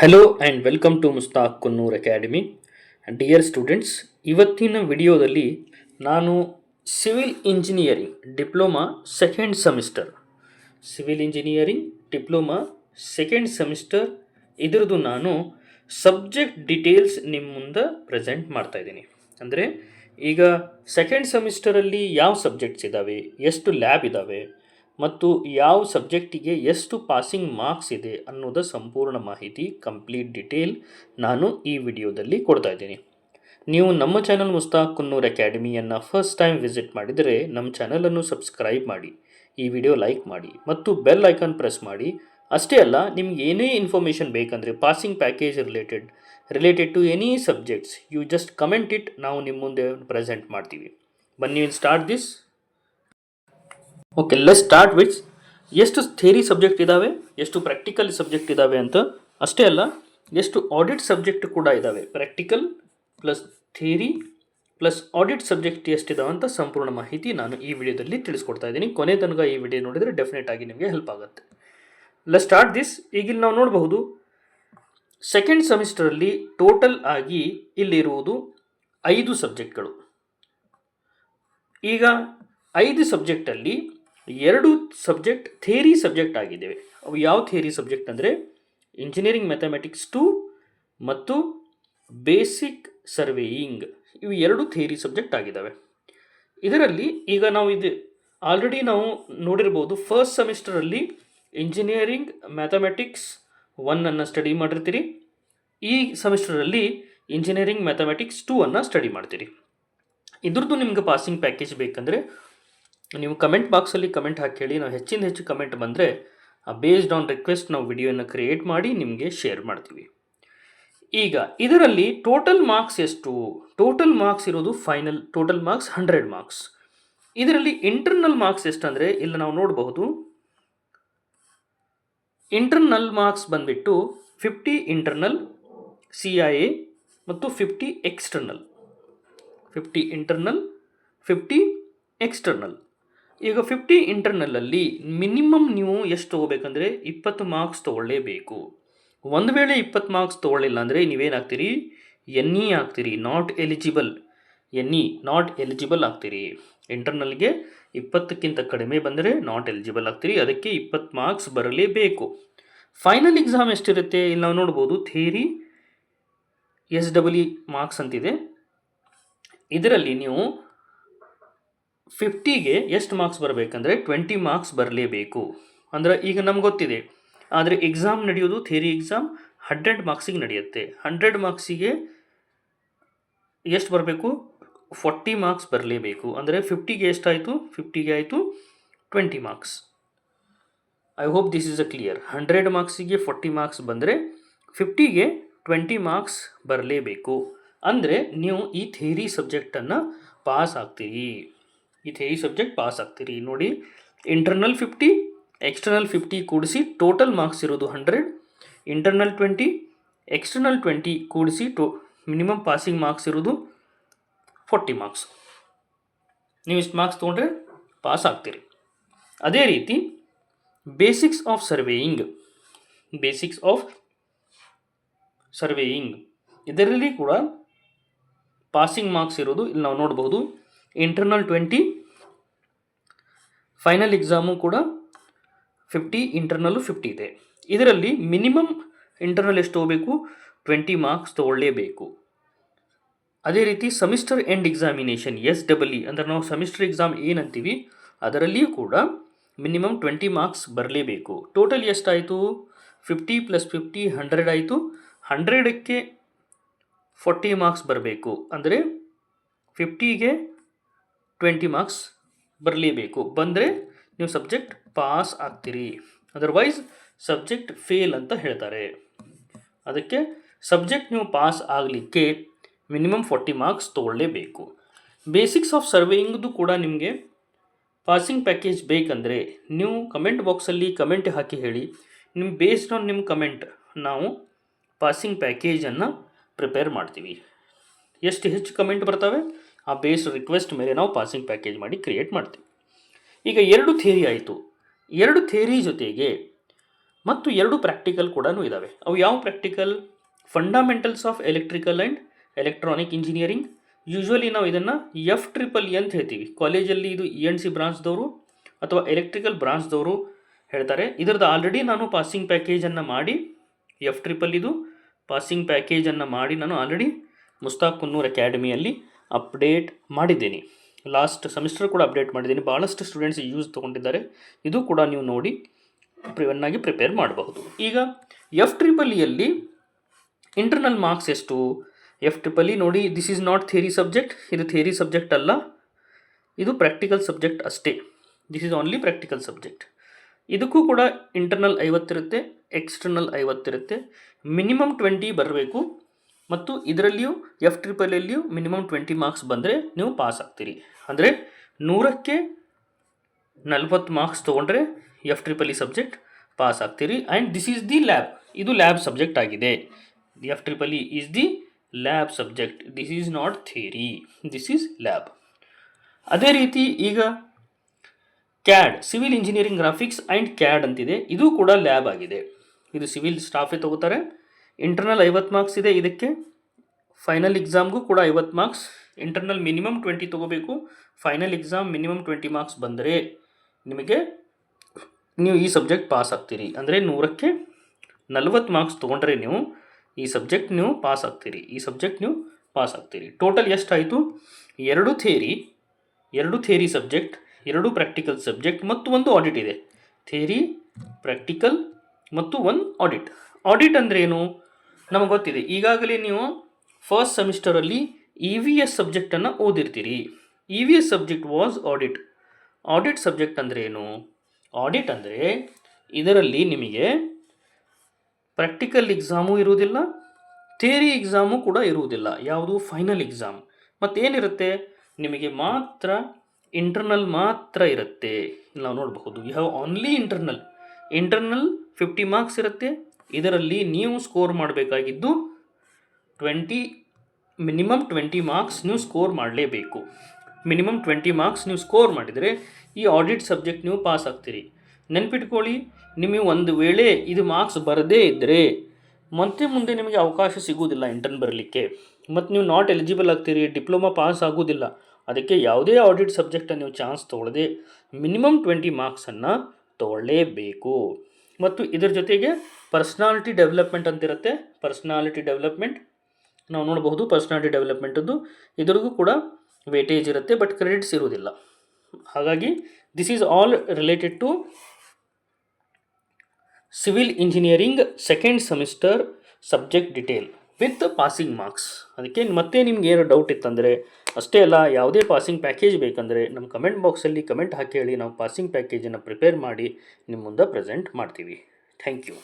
Hello and welcome to Mushtaq Kunnur academy. Dear students, ಇವತ್ತಿನ ವಿಡಿಯೋದಲ್ಲಿ ನಾನು civil engineering diploma second semester ಇದರದ್ದು ನಾನು ಸಬ್ಜೆಕ್ಟ್ ಡೀಟೇಲ್ಸ್ ನಿಮ್ಮ ಮುಂದೆ ಪ್ರೆಸೆಂಟ್ ಮಾಡ್ತಾ ಇದ್ದೀನಿ. ಅಂದರೆ ಈಗ ಸೆಕೆಂಡ್ ಸೆಮಿಸ್ಟರಲ್ಲಿ ಯಾವ ಸಬ್ಜೆಕ್ಟ್ಸ್ ಇದ್ದಾವೆ, ಎಷ್ಟು ಲ್ಯಾಬ್ ಇದ್ದಾವೆ ಮತ್ತು ಯಾವ ಸಬ್ಜೆಕ್ಟಿಗೆ ಎಷ್ಟು ಪಾಸಿಂಗ್ ಮಾರ್ಕ್ಸ್ ಇದೆ ಅನ್ನೋದ ಸಂಪೂರ್ಣ ಮಾಹಿತಿ, ಕಂಪ್ಲೀಟ್ ಡೀಟೇಲ್ ನಾನು ಈ ವಿಡಿಯೋದಲ್ಲಿ ಕೊಡ್ತಾ ಇದ್ದೀನಿ. ನೀವು ನಮ್ಮ ಚಾನಲ್ ಮುಸ್ತಾಕ್ ಕುನ್ನೂರ್ ಅಕಾಡೆಮಿಯನ್ನು ಫಸ್ಟ್ ಟೈಮ್ ವಿಸಿಟ್ ಮಾಡಿದರೆ ನಮ್ಮ ಚಾನಲನ್ನು ಸಬ್ಸ್ಕ್ರೈಬ್ ಮಾಡಿ, ಈ ವಿಡಿಯೋ ಲೈಕ್ ಮಾಡಿ ಮತ್ತು ಬೆಲ್ ಐಕಾನ್ ಪ್ರೆಸ್ ಮಾಡಿ. ಅಷ್ಟೇ ಅಲ್ಲ, ನಿಮ್ಗೆ ಏನೇ ಇನ್ಫಾರ್ಮೇಷನ್ ಬೇಕಂದರೆ passing package related to any subjects, you just comment it, ನಾವು ನಿಮ್ಮ ಮುಂದೆ ಪ್ರೆಸೆಂಟ್ ಮಾಡ್ತೀವಿ. ಬನ್ನಿ start this. Okay, let's start with ಎಷ್ಟು ಥಿಯರಿ ಸಬ್ಜೆಕ್ಟ್ ಇದ್ದಾವೆ, ಎಷ್ಟು ಪ್ರಾಕ್ಟಿಕಲ್ ಸಬ್ಜೆಕ್ಟ್ ಇದ್ದಾವೆ ಅಂತ. ಅಷ್ಟೇ ಅಲ್ಲ, ಎಷ್ಟು ಆಡಿಟ್ ಸಬ್ಜೆಕ್ಟ್ ಕೂಡ ಇದ್ದಾವೆ. Practical plus theory plus audit subject ಎಷ್ಟಿದಾವೆ ಅಂತ ಸಂಪೂರ್ಣ ಮಾಹಿತಿ ನಾನು ಈ ವಿಡಿಯೋದಲ್ಲಿ ತಿಳಿಸ್ಕೊಡ್ತಾ ಇದ್ದೀನಿ. ಕೊನೆ ತನಕ ಈ ವಿಡಿಯೋ ನೋಡಿದರೆ ಡೆಫಿನೆಟ್ ಆಗಿ ನಿಮಗೆ ಹೆಲ್ಪ್ ಆಗುತ್ತೆ. Let's start this. ಈಗ ನಾವು ನೋಡಬಹುದು, ಸೆಕೆಂಡ್ ಸೆಮಿಸ್ಟರಲ್ಲಿ ಟೋಟಲ್ ಆಗಿ ಇಲ್ಲಿರುವುದು 5 ಸಬ್ಜೆಕ್ಟ್ಗಳು. ಈಗ 5 ಸಬ್ಜೆಕ್ಟಲ್ಲಿ 2 ಸಬ್ಜೆಕ್ಟ್ ಥಿಯರಿ ಸಬ್ಜೆಕ್ಟ್ ಆಗಿದ್ದೇವೆ. ಅವು ಯಾವ ಥಿಯರಿ ಸಬ್ಜೆಕ್ಟ್ ಅಂದರೆ ಇಂಜಿನಿಯರಿಂಗ್ ಮ್ಯಾಥಮೆಟಿಕ್ಸ್ 2 ಮತ್ತು ಬೇಸಿಕ್ ಸರ್ವೇಯಿಂಗ್. ಇವು 2 ಥಿಯರಿ ಸಬ್ಜೆಕ್ಟ್ ಆಗಿದ್ದಾವೆ. ಇದರಲ್ಲಿ ಈಗ ನಾವು ಆಲ್ರೆಡಿ ನಾವು ನೋಡಿರ್ಬೋದು, ಫಸ್ಟ್ ಸೆಮಿಸ್ಟರಲ್ಲಿ ಇಂಜಿನಿಯರಿಂಗ್ ಮ್ಯಾಥಮೆಟಿಕ್ಸ್ 1 ಸ್ಟಡಿ ಮಾಡಿರ್ತೀರಿ. ಈ ಸೆಮಿಸ್ಟರಲ್ಲಿ ಇಂಜಿನಿಯರಿಂಗ್ ಮ್ಯಾಥಮೆಟಿಕ್ಸ್ 2 ಸ್ಟಡಿ ಮಾಡ್ತೀರಿ. ಇದ್ರದ್ದು ನಿಮ್ಗೆ ಪಾಸಿಂಗ್ ಪ್ಯಾಕೇಜ್ ಬೇಕಂದರೆ ನೀವು ಕಮೆಂಟ್ ಬಾಕ್ಸಲ್ಲಿ ಕಮೆಂಟ್ ಹಾಕಿ ಹೇಳಿ. ನಾವು ಹೆಚ್ಚು ಕಮೆಂಟ್ ಬಂದರೆ ಬೇಸ್ಡ್ ಆನ್ ರಿಕ್ವೆಸ್ಟ್ ನಾವು ವಿಡಿಯೋನ ಕ್ರಿಯೇಟ್ ಮಾಡಿ ನಿಮಗೆ ಶೇರ್ ಮಾಡ್ತೀವಿ. ಈಗ ಇದರಲ್ಲಿ ಟೋಟಲ್ ಮಾರ್ಕ್ಸ್ ಎಷ್ಟು? ಟೋಟಲ್ ಮಾರ್ಕ್ಸ್ ಇರೋದು ಫೈನಲ್ ಟೋಟಲ್ ಮಾರ್ಕ್ಸ್ 100 ಮಾರ್ಕ್ಸ್. ಇದರಲ್ಲಿ ಇಂಟರ್ನಲ್ ಮಾರ್ಕ್ಸ್ ಎಷ್ಟಂದರೆ ಇಲ್ಲಿ ನಾವು ನೋಡಬಹುದು, ಇಂಟರ್ನಲ್ ಮಾರ್ಕ್ಸ್ ಬಂದುಬಿಟ್ಟು 50 ಇಂಟರ್ನಲ್ CIA ಮತ್ತು 50 ಎಕ್ಸ್ಟರ್ನಲ್. 50 internal 50 external. ಈಗ 50 ಇಂಟರ್ನಲಲ್ಲಿ ಮಿನಿಮಮ್ ನೀವು ಎಷ್ಟು ತೊಗೋಬೇಕಂದ್ರೆ 20 ಮಾರ್ಕ್ಸ್ ತೊಗೊಳ್ಳೇಬೇಕು. ಒಂದು ವೇಳೆ 20 ಮಾರ್ಕ್ಸ್ ತೊಗೊಳ್ಳಿಲ್ಲ ಅಂದರೆ ನೀವೇನಾಗ್ತೀರಿ, NE ಆಗ್ತೀರಿ, ನಾಟ್ ಎಲಿಜಿಬಲ್ ಆಗ್ತೀರಿ. ಇಂಟರ್ನಲ್ಗೆ 20ಕ್ಕಿಂತ ಕಡಿಮೆ ಬಂದರೆ ನಾಟ್ ಎಲಿಜಿಬಲ್ ಆಗ್ತೀರಿ. ಅದಕ್ಕೆ 20 ಮಾರ್ಕ್ಸ್ ಬರಲೇಬೇಕು. ಫೈನಲ್ ಎಕ್ಸಾಮ್ ಎಷ್ಟಿರುತ್ತೆ ಇಲ್ಲಿ ನಾವು ನೋಡ್ಬೋದು. ಥಿಯರಿ SEE ಮಾರ್ಕ್ಸ್ ಅಂತಿದೆ. ಇದರಲ್ಲಿ ನೀವು 50ಗೆ ಎಷ್ಟು ಮಾರ್ಕ್ಸ್ ಬರಬೇಕಂದ್ರೆ 20 ಮಾರ್ಕ್ಸ್ ಬರಲೇಬೇಕು. ಅಂದರೆ ಈಗ ನಮ್ಗೆ ಗೊತ್ತಿದೆ, ಆದರೆ ಎಕ್ಸಾಮ್ ನಡೆಯೋದು ಥಿಯರಿ ಎಕ್ಸಾಮ್ 100 ಮಾರ್ಕ್ಸಿಗೆ ನಡೆಯುತ್ತೆ. 100 ಮಾರ್ಕ್ಸಿಗೆ ಎಷ್ಟು ಬರಬೇಕು? 40 ಮಾರ್ಕ್ಸ್ ಬರಲೇಬೇಕು. ಅಂದರೆ 50ಗೆ ಎಷ್ಟಾಯಿತು? 50ಗೆ ಆಯಿತು 20 marks. I hope this is clear. 100 ಮಾರ್ಕ್ಸಿಗೆ 40 marks ಬಂದರೆ 50ಗೆ 20 ಮಾರ್ಕ್ಸ್ ಬರಲೇಬೇಕು. ಅಂದರೆ ನೀವು ಈ ಥಿಯರಿ ಸಬ್ಜೆಕ್ಟನ್ನು ಪಾಸ್ ಆಗ್ತೀರಿ. ನೋಡಿ, ಇಂಟರ್ನಲ್ 50 ಎಕ್ಸ್ಟರ್ನಲ್ 50 ಕೂಡಿಸಿ ಟೋಟಲ್ ಮಾರ್ಕ್ಸ್ ಇರೋದು 100. ಇಂಟರ್ನಲ್ 20 ಎಕ್ಸ್ಟರ್ನಲ್ 20 ಕೂಡಿಸಿ ಮಿನಿಮಮ್ ಪಾಸಿಂಗ್ ಮಾರ್ಕ್ಸ್ ಇರೋದು 40 ಮಾರ್ಕ್ಸ್. ನೀವು ಇಷ್ಟು ಮಾರ್ಕ್ಸ್ ತೊಗೊಂಡ್ರೆ ಪಾಸ್ ಆಗ್ತೀರಿ. ಅದೇ ರೀತಿ ಬೇಸಿಕ್ಸ್ ಆಫ್ ಸರ್ವೇಯಿಂಗ್ ಇದರಲ್ಲಿ ಕೂಡ ಪಾಸಿಂಗ್ ಮಾರ್ಕ್ಸ್ ಇರೋದು ಇಲ್ಲಿ ನಾವು ನೋಡಬಹುದು. ಇಂಟರ್ನಲ್ 20, ಫೈನಲ್ ಎಕ್ಸಾಮು ಕೂಡ 50, ಇಂಟರ್ನಲ್ಲು 50 ಇದೆ. ಇದರಲ್ಲಿ ಮಿನಿಮಮ್ ಇಂಟರ್ನಲ್ ಎಷ್ಟು ಹೋಗಬೇಕು? 20 ಮಾರ್ಕ್ಸ್ ತೊಗೊಳ್ಳೇಬೇಕು. ಅದೇ ರೀತಿ ಸೆಮಿಸ್ಟರ್ ಎಂಡ್ ಎಕ್ಸಾಮಿನೇಷನ್ SEE ಅಂದರೆ ನಾವು ಸೆಮಿಸ್ಟರ್ ಎಕ್ಸಾಮ್ ಏನಂತೀವಿ, ಅದರಲ್ಲಿಯೂ ಕೂಡ ಮಿನಿಮಮ್ 20 ಮಾರ್ಕ್ಸ್ ಬರಲೇಬೇಕು. ಟೋಟಲ್ ಎಷ್ಟಾಯಿತು? 50 + 50 100 ಆಯಿತು. 100ಕ್ಕೆ 40 ಮಾರ್ಕ್ಸ್ ಬರಬೇಕು. ಅಂದರೆ 50ಗೆ 20 ಮಾರ್ಕ್ಸ್ ಬರಲೇಬೇಕು. ಬಂದರೆ ನೀವು ಸಬ್ಜೆಕ್ಟ್ ಪಾಸ್ ಆಗ್ತೀರಿ. ಅದರ್ವೈಸ್ ಸಬ್ಜೆಕ್ಟ್ ಫೇಲ್ ಅಂತ ಹೇಳ್ತಾರೆ. ಅದಕ್ಕೆ ಸಬ್ಜೆಕ್ಟ್ ನೀವು ಪಾಸ್ ಆಗಲಿಕ್ಕೆ ಮಿನಿಮಮ್ 40 ಮಾರ್ಕ್ಸ್ ತೊಗೊಳ್ಳೇಬೇಕು. ಬೇಸಿಕ್ಸ್ ಆಫ್ ಸರ್ವೇಯಿಂಗ್ದು ಕೂಡ ನಿಮಗೆ ಪಾಸಿಂಗ್ ಪ್ಯಾಕೇಜ್ ಬೇಕಂದರೆ ನೀವು ಕಮೆಂಟ್ ಬಾಕ್ಸಲ್ಲಿ ಕಮೆಂಟ್ ಹಾಕಿ ಹೇಳಿ. ಬೇಸ್ಡ್ ಆನ್ ನಿಮ್ಮ ಕಮೆಂಟ್ ನಾವು ಪಾಸಿಂಗ್ ಪ್ಯಾಕೇಜನ್ನು ಪ್ರಿಪೇರ್ ಮಾಡ್ತೀವಿ. ಎಷ್ಟು ಹೆಚ್ಚು ಕಮೆಂಟ್ ಬರ್ತವೆ ಆ ಬೇಸ್ಡ್ ರಿಕ್ವೆಸ್ಟ್ ಮೇಲೆ ನಾವು ಪಾಸಿಂಗ್ ಪ್ಯಾಕೇಜ್ ಮಾಡಿ ಕ್ರಿಯೇಟ್ ಮಾಡ್ತೀವಿ. ಈಗ 2 ಥಿಯರಿ ಆಯಿತು. 2 ಥಿಯರಿ ಜೊತೆಗೆ ಮತ್ತು 2 ಪ್ರಾಕ್ಟಿಕಲ್ ಕೂಡ ಇದ್ದಾವೆ. ಅವು ಯಾವ practical? Fundamentals of electrical and electronic engineering. Usually ನಾವು ಇದನ್ನು FEEE ಅಂತ ಹೇಳ್ತೀವಿ. ಕಾಲೇಜಲ್ಲಿ ಇದು ENC ಬ್ರಾಂಚ್ದವರು ಅಥವಾ ಎಲೆಕ್ಟ್ರಿಕಲ್ ಬ್ರಾಂಚ್ದವರು ಹೇಳ್ತಾರೆ. ಇದರದ್ದು ಆಲ್ರೆಡಿ ನಾನು ಪಾಸಿಂಗ್ ಪ್ಯಾಕೇಜನ್ನು ಮಾಡಿ FEEE ಇದು ಪಾಸಿಂಗ್ ಪ್ಯಾಕೇಜನ್ನು ಮಾಡಿ ನಾನು ಆಲ್ರೆಡಿ ಮುಸ್ತಾಕ್ ಕುನ್ನೂರ್ ಅಕಾಡೆಮಿಯಲ್ಲಿ ಅಪ್ಡೇಟ್ ಮಾಡಿದ್ದೀನಿ. ಲಾಸ್ಟ್ ಸೆಮಿಸ್ಟರ್ ಕೂಡ ಅಪ್ಡೇಟ್ ಮಾಡಿದ್ದೀನಿ. ಭಾಳಷ್ಟು ಸ್ಟೂಡೆಂಟ್ಸ್ ಯೂಸ್ ತೊಗೊಂಡಿದ್ದಾರೆ. ಇದು ಕೂಡ ನೀವು ನೋಡಿ ಪ್ರಿವನ್ನಾಗಿ ಪ್ರಿಪೇರ್ ಮಾಡಬಹುದು. ಈಗ FEEಯಲ್ಲಿ ಇಂಟರ್ನಲ್ ಮಾರ್ಕ್ಸ್ ಎಷ್ಟು? FEE ನೋಡಿ, this is not theory subject. ಇದು ಥಿಯರಿ ಸಬ್ಜೆಕ್ಟ್ ಅಲ್ಲ, ಇದು ಪ್ರಾಕ್ಟಿಕಲ್ ಸಬ್ಜೆಕ್ಟ್ ಅಷ್ಟೇ. This is only practical subject. ಇದಕ್ಕೂ ಕೂಡ ಇಂಟರ್ನಲ್ 50 ಇರುತ್ತೆ, ಎಕ್ಸ್ಟರ್ನಲ್ 50 ಇರುತ್ತೆ. ಮಿನಿಮಮ್ 20 ಬರಬೇಕು ಮತ್ತು ಇದರಲ್ಲಿಯೂ FEEಯಲ್ಲಿಯೂ ಮಿನಿಮಮ್ 20 ಮಾರ್ಕ್ಸ್ ಬಂದರೆ ನೀವು ಪಾಸ್ ಆಗ್ತೀರಿ. ಅಂದರೆ 100ಕ್ಕೆ 40 ಮಾರ್ಕ್ಸ್ ತೊಗೊಂಡ್ರೆ FEE ಸಬ್ಜೆಕ್ಟ್ ಪಾಸ್ ಆಗ್ತೀರಿ. And this is the lab. ಇದು ಲ್ಯಾಬ್ ಸಬ್ಜೆಕ್ಟ್ ಆಗಿದೆ. FEE is the lab subject. This is not theory, this is lab. ಅದೇ ರೀತಿ ಈಗ CAD, civil engineering graphics and CAD ಅಂತಿದೆ. ಇದು ಕೂಡ ಲ್ಯಾಬ್ ಆಗಿದೆ. ಇದು ಸಿವಿಲ್ ಸ್ಟಾಫೇ ತಗೋತಾರೆ. ಇಂಟರ್ನಲ್ 50 ಮಾರ್ಕ್ಸ್ ಇದೆ ಇದಕ್ಕೆ. ಫೈನಲ್ ಎಕ್ಸಾಮ್ಗೂ ಕೂಡ 50 ಮಾರ್ಕ್ಸ್. ಇಂಟರ್ನಲ್ ಮಿನಿಮಮ್ 20 ತೊಗೋಬೇಕು. ಫೈನಲ್ ಎಕ್ಸಾಮ್ ಮಿನಿಮಮ್ 20 ಮಾರ್ಕ್ಸ್ ಬಂದರೆ ನೀವು ಈ ಸಬ್ಜೆಕ್ಟ್ ಪಾಸ್ ಆಗ್ತೀರಿ. ಅಂದರೆ 100ಕ್ಕೆ 40 ಮಾರ್ಕ್ಸ್ ತೊಗೊಂಡ್ರೆ ನೀವು ಈ ಸಬ್ಜೆಕ್ಟ್ ನೀವು ಪಾಸ್ ಆಗ್ತೀರಿ. ಟೋಟಲ್ ಎಷ್ಟಾಯಿತು? 2 ಥಿಯರಿ ಸಬ್ಜೆಕ್ಟ್, 2 ಪ್ರಾಕ್ಟಿಕಲ್ ಸಬ್ಜೆಕ್ಟ್ ಮತ್ತು 1 ಆಡಿಟ್ ಇದೆ. ಥಿಯರಿ, ಪ್ರಾಕ್ಟಿಕಲ್ ಮತ್ತು 1 ಆಡಿಟ್. ಆಡಿಟ್ ಅಂದ್ರೇನು ನಮಗೆ ಗೊತ್ತಿದೆ. ಈಗಾಗಲೇ ನೀವು ಫಸ್ಟ್ ಸೆಮಿಸ್ಟರಲ್ಲಿ EVS ಸಬ್ಜೆಕ್ಟನ್ನು ಓದಿರ್ತೀರಿ. EVS subject was audit. Audit subject ಅಂದರೆ ಏನು? ಆಡಿಟ್ ಅಂದರೆ ಇದರಲ್ಲಿ ನಿಮಗೆ ಪ್ರಾಕ್ಟಿಕಲ್ ಎಕ್ಸಾಮು ಇರುವುದಿಲ್ಲ, ಥಿಯರಿ ಎಕ್ಸಾಮು ಕೂಡ ಇರುವುದಿಲ್ಲ. ಯಾವುದು? Final exam. ಮತ್ತೇನಿರುತ್ತೆ? ನಿಮಗೆ ಮಾತ್ರ ಇಂಟರ್ನಲ್ ಮಾತ್ರ ಇರುತ್ತೆ. ನಾವು ನೋಡಬಹುದು, you have only internal 50 marks ಇರುತ್ತೆ. ಇದರಲ್ಲಿ ನೀವು ಸ್ಕೋರ್ ಮಾಡಬೇಕಾಗಿದ್ದು ಮಿನಿಮಮ್ 20 ಮಾರ್ಕ್ಸ್ ನೀವು ಸ್ಕೋರ್ ಮಾಡಲೇಬೇಕು. ಮಿನಿಮಮ್ 20 ಮಾರ್ಕ್ಸ್ ನೀವು ಸ್ಕೋರ್ ಮಾಡಿದರೆ ಈ ಆಡಿಟ್ ಸಬ್ಜೆಕ್ಟ್ ನೀವು ಪಾಸ್ ಆಗ್ತೀರಿ. ನೆನ್ಪಿಟ್ಕೊಳ್ಳಿ, ನಿಮಗೆ ಒಂದು ವೇಳೆ ಇದು ಮಾರ್ಕ್ಸ್ ಬರದೇ ಇದ್ದರೆ ಮತ್ತೆ ಮುಂದೆ ನಿಮಗೆ ಅವಕಾಶ ಸಿಗುವುದಿಲ್ಲ ಇಂಟರ್ನ್ ಬರಲಿಕ್ಕೆ. ಮತ್ತು ನೀವು ನಾಟ್ ಎಲಿಜಿಬಲ್ ಆಗ್ತೀರಿ, ಡಿಪ್ಲೊಮಾ ಪಾಸ್ ಆಗೋದಿಲ್ಲ. ಅದಕ್ಕೆ ಯಾವುದೇ ಆಡಿಟ್ ಸಬ್ಜೆಕ್ಟನ್ನು ನೀವು ಚಾನ್ಸ್ ತೊಗೊಳ್ಳದೆ ಮಿನಿಮಮ್ 20 ಮಾರ್ಕ್ಸನ್ನು ತೊಗೊಳ್ಳೇಬೇಕು. ಮತ್ತು ಇದರ ಜೊತೆಗೆ ಪರ್ಸ್ನಾಲಿಟಿ ಡೆವಲಪ್ಮೆಂಟ್ ಅಂತಿರುತ್ತೆ. ಪರ್ಸ್ನಾಲಿಟಿ ಡೆವಲಪ್ಮೆಂಟ್ ನಾವು ನೋಡಬಹುದು. ಪರ್ಸ್ನಾಲಿಟಿ ಡೆವಲಪ್ಮೆಂಟದ್ದು ಇದರಿಗೂ ಕೂಡ ವೇಟೇಜ್ ಇರುತ್ತೆ, ಬಟ್ ಕ್ರೆಡಿಟ್ಸ್ ಇರುವುದಿಲ್ಲ. ಹಾಗಾಗಿ this is all related to civil engineering second semester subject detail with passing marks. ಅದಕ್ಕೆ ಮತ್ತೆ ನಿಮ್ಗೆ ಏನು ಡೌಟ್ ಇತ್ತಂದರೆ, ಅಷ್ಟೇ ಅಲ್ಲ, ಯಾವುದೇ ಪಾಸಿಂಗ್ ಪ್ಯಾಕೇಜ್ ಬೇಕಂದರೆ ನಮ್ಮ ಕಮೆಂಟ್ ಬಾಕ್ಸಲ್ಲಿ ಕಮೆಂಟ್ ಹಾಕಿ ಹೇಳಿ. ನಾವು ಪಾಸಿಂಗ್ ಪ್ಯಾಕೇಜನ್ನು ಪ್ರಿಪೇರ್ ಮಾಡಿ ನಿಮ್ಮ ಮುಂದೆ ಪ್ರೆಸೆಂಟ್ ಮಾಡ್ತೀವಿ. Thank you.